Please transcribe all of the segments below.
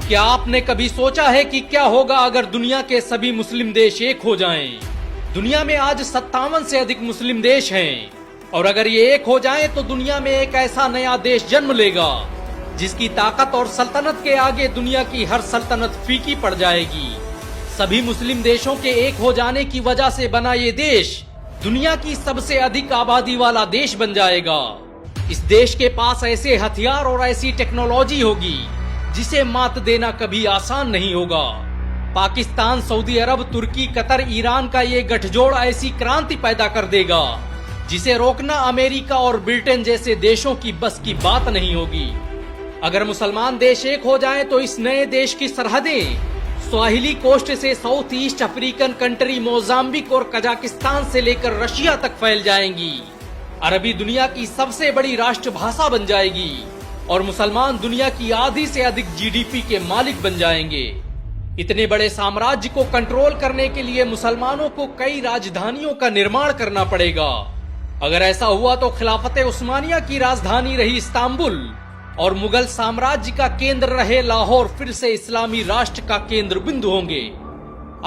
क्या आपने कभी सोचा है कि क्या होगा अगर दुनिया के सभी मुस्लिम देश एक हो जाएं? दुनिया में आज 57 से अधिक मुस्लिम देश हैं और अगर ये एक हो जाएं तो दुनिया में एक ऐसा नया देश जन्म लेगा जिसकी ताकत और सल्तनत के आगे दुनिया की हर सल्तनत फीकी पड़ जाएगी। सभी मुस्लिम देशों के एक हो जाने की वजह से बना ये देश दुनिया की सबसे अधिक आबादी वाला देश बन जाएगा। इस देश के पास ऐसे हथियार और ऐसी टेक्नोलॉजी होगी जिसे मात देना कभी आसान नहीं होगा। पाकिस्तान, सऊदी अरब, तुर्की, कतर, ईरान का ये गठजोड़ ऐसी क्रांति पैदा कर देगा जिसे रोकना अमेरिका और ब्रिटेन जैसे देशों की बस की बात नहीं होगी। अगर मुसलमान देश एक हो जाएं तो इस नए देश की सरहदें स्वाहिली कोस्ट से south east African country Mozambique और कजाकिस्तान से लेकर रशिया तक फैल जाएंगी। अरबी दुनिया की सबसे बड़ी राष्ट्रभाषा बन जाएगी और मुसलमान दुनिया की आधी से अधिक जीडीपी के मालिक बन जाएंगे। इतने बड़े साम्राज्य को कंट्रोल करने के लिए मुसलमानों को कई राजधानियों का निर्माण करना पड़ेगा। अगर ऐसा हुआ तो खिलाफत उस्मानिया की राजधानी रही इस्तांबुल और मुगल साम्राज्य का केंद्र रहे लाहौर फिर से इस्लामी राष्ट्र का केंद्र बिंदु होंगे।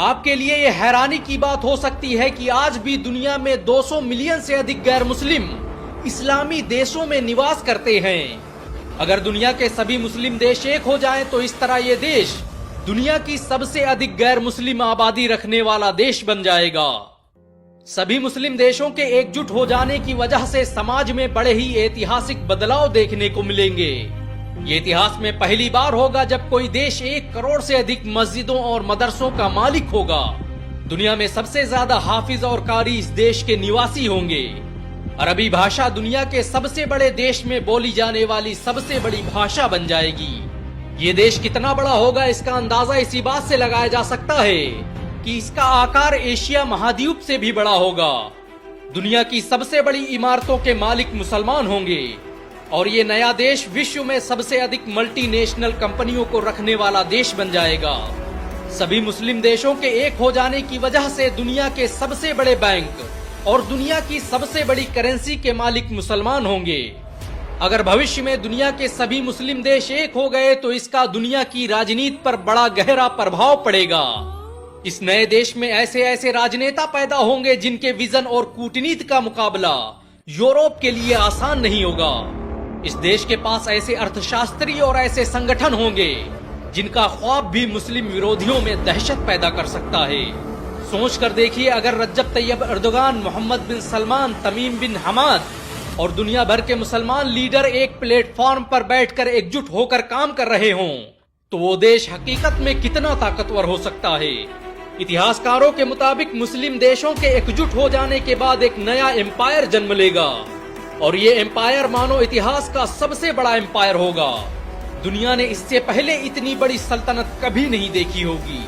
आपके लिए ये हैरानी की बात हो सकती है कि आज भी दुनिया में 200 मिलियन से अधिक गैर मुस्लिम इस्लामी देशों में निवास करते हैं। अगर दुनिया के सभी मुस्लिम देश एक हो जाएं तो इस तरह ये देश दुनिया की सबसे अधिक गैर मुस्लिम आबादी रखने वाला देश बन जाएगा। सभी मुस्लिम देशों के एकजुट हो जाने की वजह से समाज में बड़े ही ऐतिहासिक बदलाव देखने को मिलेंगे। ये इतिहास में पहली बार होगा जब कोई देश 1 करोड़ से अधिक मस्जिदों और मदरसों का मालिक होगा। दुनिया में सबसे ज्यादा हाफिज और कारी इस देश के निवासी होंगे। अरबी भाषा दुनिया के सबसे बड़े देश में बोली जाने वाली सबसे बड़ी भाषा बन जाएगी। ये देश कितना बड़ा होगा इसका अंदाजा इसी बात से लगाया जा सकता है कि इसका आकार एशिया महाद्वीप से भी बड़ा होगा। दुनिया की सबसे बड़ी इमारतों के मालिक मुसलमान होंगे और ये नया देश विश्व में सबसे अधिक मल्टीनेशनल कंपनियों को रखने वाला देश बन जाएगा। सभी मुस्लिम देशों के एक हो जाने की वजह से दुनिया के सबसे बड़े बैंक और दुनिया की सबसे बड़ी करेंसी के मालिक मुसलमान होंगे। अगर भविष्य में दुनिया के सभी मुस्लिम देश एक हो गए तो इसका दुनिया की राजनीति पर बड़ा गहरा प्रभाव पड़ेगा। इस नए देश में ऐसे ऐसे राजनेता पैदा होंगे जिनके विजन और कूटनीति का मुकाबला यूरोप के लिए आसान नहीं होगा। इस देश के पास ऐसे अर्थशास्त्री और ऐसे संगठन होंगे जिनका ख्वाब भी मुस्लिम विरोधियों में दहशत पैदा कर सकता है। सोच कर देखिए, अगर रज्जब तैयब एर्दोगान, मोहम्मद बिन सलमान, तमीम बिन हमाद और दुनिया भर के मुसलमान लीडर एक प्लेटफॉर्म पर बैठकर एकजुट होकर काम कर रहे हों तो वो देश हकीकत में कितना ताकतवर हो सकता है। इतिहासकारों के मुताबिक मुस्लिम देशों के एकजुट हो जाने के बाद एक नया एम्पायर जन्म लेगा और ये एम्पायर मानो इतिहास का सबसे बड़ा एम्पायर होगा। दुनिया ने इससे पहले इतनी बड़ी सल्तनत कभी नहीं देखी होगी।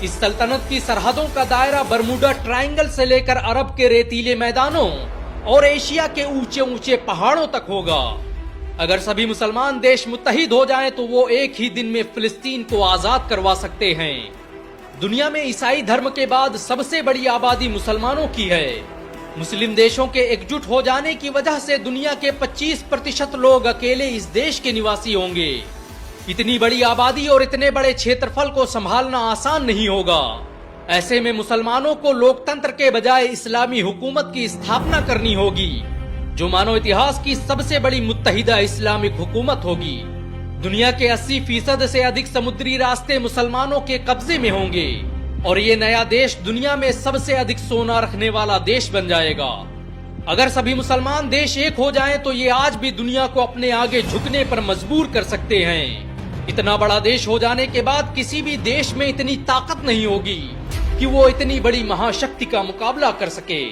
इस सल्तनत की सरहदों का दायरा बरमूडा ट्रायंगल से लेकर अरब के रेतीले मैदानों और एशिया के ऊंचे ऊंचे पहाड़ों तक होगा। अगर सभी मुसलमान देश मुत्तहिद हो जाएं तो वो एक ही दिन में फिलिस्तीन को आजाद करवा सकते हैं। दुनिया में ईसाई धर्म के बाद सबसे बड़ी आबादी मुसलमानों की है। मुस्लिम देशों के एकजुट हो जाने की वजह से दुनिया के 25% लोग अकेले इस देश के निवासी होंगे। इतनी बड़ी आबादी और इतने बड़े क्षेत्रफल को संभालना आसान नहीं होगा। ऐसे में मुसलमानों को लोकतंत्र के बजाय इस्लामी हुकूमत की स्थापना करनी होगी जो मानव इतिहास की सबसे बड़ी मुत्तहिदा इस्लामिक हुकूमत होगी। दुनिया के 80% से अधिक समुद्री रास्ते मुसलमानों के कब्जे में होंगे और ये नया देश दुनिया में सबसे अधिक सोना रखने वाला देश बन जाएगा। अगर सभी मुसलमान देश एक हो जाएं तो ये आज भी दुनिया को अपने आगे झुकने पर मजबूर कर सकते हैं। इतना बड़ा देश हो जाने के बाद किसी भी देश में इतनी ताकत नहीं होगी कि वो इतनी बड़ी महाशक्ति का मुकाबला कर सके।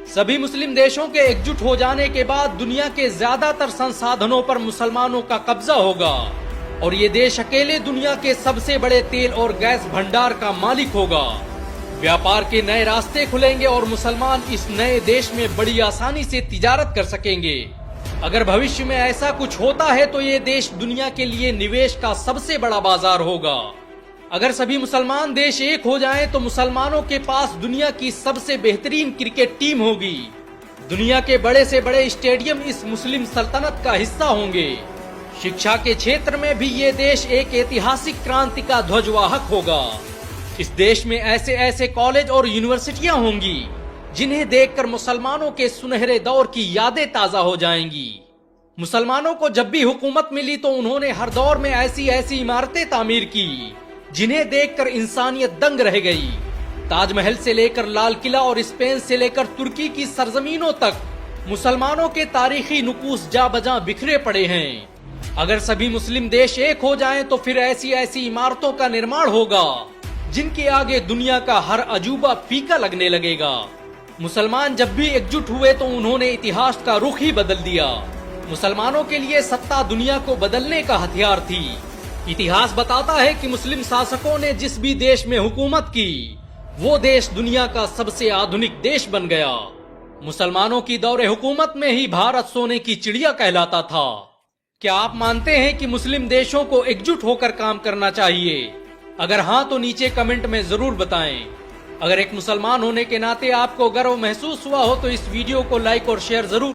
सभी मुस्लिम देशों के एकजुट हो जाने के बाद दुनिया के ज्यादातर संसाधनों पर मुसलमानों का कब्जा होगा और ये देश अकेले दुनिया के सबसे बड़े तेल और गैस भंडार का मालिक होगा। व्यापार के नए रास्ते खुलेंगे और मुसलमान इस नए देश में बड़ी आसानी से तिजारत कर सकेंगे। अगर भविष्य में ऐसा कुछ होता है तो ये देश दुनिया के लिए निवेश का सबसे बड़ा बाजार होगा। अगर सभी मुसलमान देश एक हो जाएं तो मुसलमानों के पास दुनिया की सबसे बेहतरीन क्रिकेट टीम होगी। दुनिया के बड़े से बड़े स्टेडियम इस मुस्लिम सल्तनत का हिस्सा होंगे। शिक्षा के क्षेत्र में भी ये देश एक ऐतिहासिक क्रांति का ध्वजवाहक होगा। इस देश में ऐसे ऐसे कॉलेज और यूनिवर्सिटियां होंगी जिन्हें देखकर मुसलमानों के सुनहरे दौर की यादें ताजा हो जाएंगी। मुसलमानों को जब भी हुकूमत मिली तो उन्होंने हर दौर में ऐसी ऐसी इमारतें तामीर की जिन्हें देखकर इंसानियत दंग रह गई। ताजमहल से लेकर लाल किला और स्पेन से लेकर तुर्की की सरजमीनों तक मुसलमानों के तारीखी नुकूस जा बजा बिखरे पड़े हैं। अगर सभी मुस्लिम देश एक हो जाएं तो फिर ऐसी ऐसी इमारतों का निर्माण होगा जिनके आगे दुनिया का हर अजूबा फीका लगने लगेगा। मुसलमान जब भी एकजुट हुए तो उन्होंने इतिहास का रुख ही बदल दिया। मुसलमानों के लिए सत्ता दुनिया को बदलने का हथियार थी। इतिहास बताता है कि मुस्लिम शासकों ने जिस भी देश में हुकूमत की वो देश दुनिया का सबसे आधुनिक देश बन गया। मुसलमानों की दौरे हुकूमत में ही भारत सोने की चिड़िया कहलाता था। क्या आप मानते हैं कि मुस्लिम देशों को एकजुट होकर काम करना चाहिए? अगर हाँ तो नीचे कमेंट में जरूर बताएं। अगर एक मुसलमान होने के नाते आपको गर्व महसूस हुआ हो तो इस वीडियो को लाइक और शेयर जरूर